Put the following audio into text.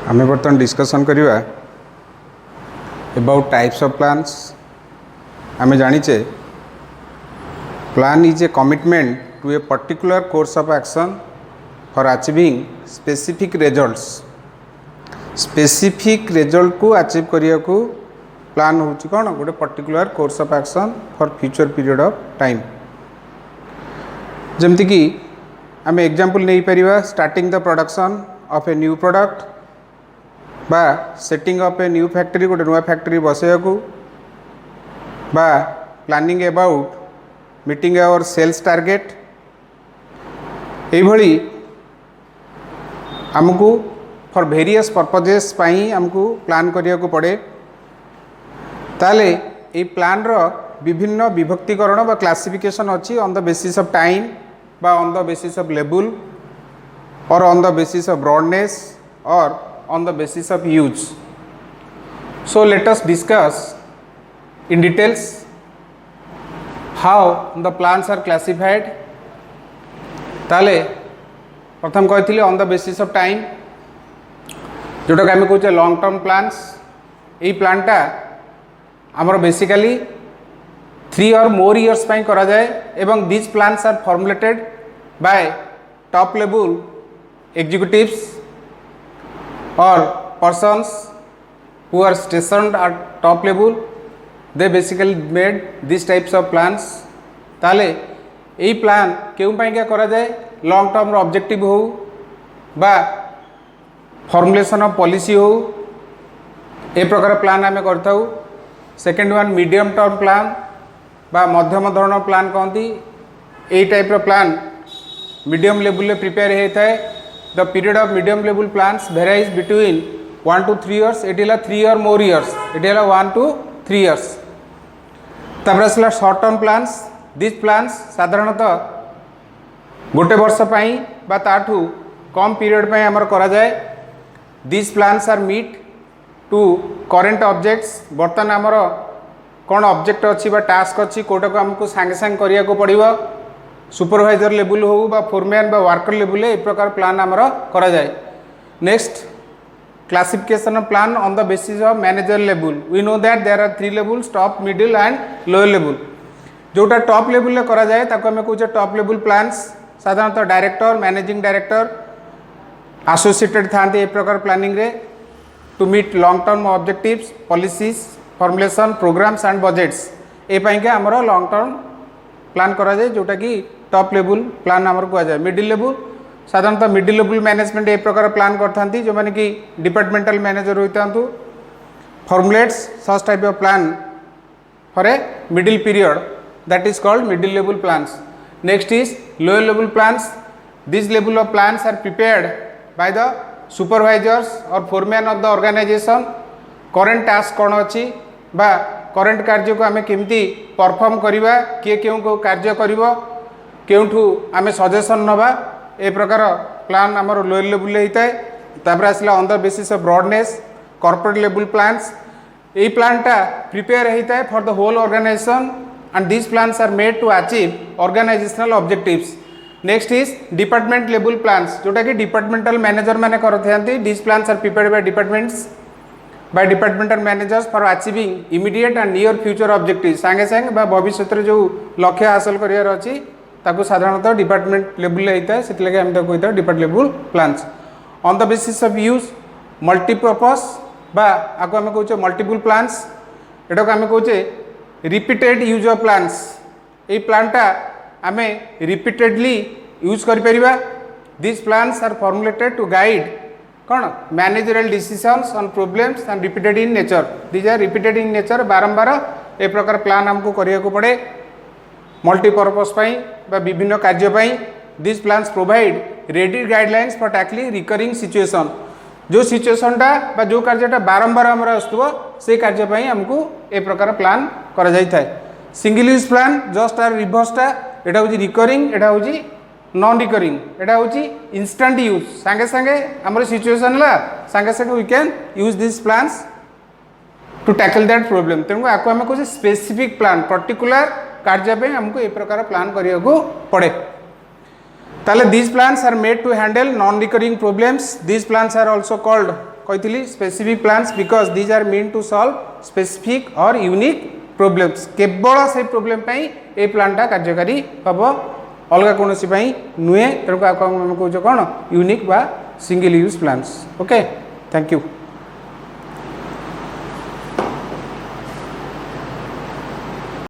आमे बर्तमान डिस्कशन करिवा अबाउट टाइप्स ऑफ प्लान्स। आमे जानिचे plan is a commitment to a particular course of action for achieving specific results. Specific result को achieve करिया को प्लान होची कोन गोटे particular course of action for future period of time. जमती कि आमे एग्जांपल नहीं परिवा starting the production of a new product बा setting up a new factory गोटे नुआ फैक्ट्री बसैया को बा planning about meeting our sales target. यही आमको फॉर वेरियस पर्पजेस पाई आमको प्लान करिया को पड़े। ताले ए प्लान रो विभिन्न विभक्तिकरण बा क्लासिफिकेशन अच्छी on the basis of time बा on the basis of level और on the basis of broadness और on the basis of use. So let us discuss in details how the plans are classified. ताले प्रथम कहती on the basis of time जोटा कि आम कहे long term plans. यही प्लानटा आमर बेसिकली 3 or more years पाई करा जाए एवं these plans are formulated by top level executives or persons who are stationed at top level. They basically made these types of plans. ताले यही प्लान क्यों पाई क्या करा जाए लॉन्ग टर्म ऑब्जेक्टिव हो बा फॉर्मुलेशन ऑफ पॉलिसी हो ए प्रकार प्लान आम करता। Second one medium term plan बा मध्यम धरण प्लान कहती। यही type plan medium level prepare होता है। The period of medium level plans varies between 1 to 3 years. It is 3 or more years. It is 1 to 3 years. तब आसला short term plans. This plans साधारणतः गोटे वर्ष पाई बा ताठू कम पीरियड पाई आमर करा जाए। This plans are meet to current objects. बर्तमान आमर कौन ऑब्जेक्ट अच्छी बा टास्क अच्छी कोटा को आमको सांगे सांगे करिया को पड़िबो। सुपरवाइजर लेवल हो बा फोरमैन बा वर्कर लेवल ए प्रकार प्लान आमर करा जाए। Next classification of plan on the basis of manager level. We know that there are 3 levels top middle and lower level. जोटा टॉप लेवल करा जाए ताको हमें कहे टॉप लेवल प्लान्स। साधारणतः डायरेक्टर मैनेजिंग डायरेक्टर एसोसिएटेड थांती ए प्रकार प्लानिंग रे to meet long term objectives policies formulation programs and budgets ए पाई के आमर लॉन्ग टर्म प्लान करा जाए जोटा कि टॉप लेवल प्लान आमर कह जाए। मिडिल लेवल साधारणतः मिडिल लेवल मैनेजमेंट ए प्रकार प्लान करथांती जो माने कि डिपार्टमेंटल मैनेजर होता। Formulates such type of plan for a middle period that is called middle level plans. Next is lower level plans. This level of plans are prepared by the supervisors और foreman of the organization. Current task कौन अच्छी बा current कार्य को आम केमती perform करवा किए क्यों कार्य करिवो केउठू आम सजेशन नवा ए प्रकार प्लान आमर लोअर लेवल होता है। तापर आसला on the basis of broadness corporate level plans. यही प्लानटा प्रिपेयर होता है for the whole organization and this plans are made to achieve organizational objectives. Next is department level plans जोटा कि डिपार्टमेंटल मैनेजर मैंने करते। This plans are prepared by departments by departmental managers for achieving immediate and near future objectives। सांगे सांगे बा भविष्य जो लक्ष्य हासिल करियार अछि ताको साधारणतः डिपार्टमेंट लेवल होता है। से लगे हम ताको कहता depart level plans. On the basis of use multipurpose बा आको हम कहूचे मल्टीपल प्लान्स। एटा को हम कहूचे रिपीटेड यूज ऑफ प्लान्स। ए प्लानटा आमे रिपीटेडली यूज करि परिबा। This plans are formulated to guide कौन managerial decisions on problems and repeated in nature. These are repeated in nature बारंबार ए प्रकार प्लान हमको करिया को पड़े मल्टीपर्पज पाई बा विभिन्न कार्य पाई। This plans provide ready guidelines for tackling recurring situation. जो सिचुएशनटा बा जो कार्यटा बारंबार आमर आसुव से कार्य पाई हमको ए प्रकार प्लान करा जाय थाए। Single use plan just are रिवर्सटा एटा होची रिकरिंग एटा होची नॉन रिकरिंग एटा होची इंस्टेंट यूज। सांगे सांगे आमर सिचुएशन ला सांगे सांगे we can use this plans to tackle that problem. तेणु आपको आम कहे स्पेसिफिक प्लान पर्टिकुलर कार्य पे हमको ए प्रकार प्लान करिया को पड़े। ताले these plans are made to handle non-recurring problems. These plans are also called कही specific plans because these are mean to solve specific और यूनिक प्रोब्लेम्स केवल से प्रोब्लेम ए प्लानटा कार्यकारी हम अलग कौन नुहे तेणुक कौन यूनिक बा single use plans okay thank you.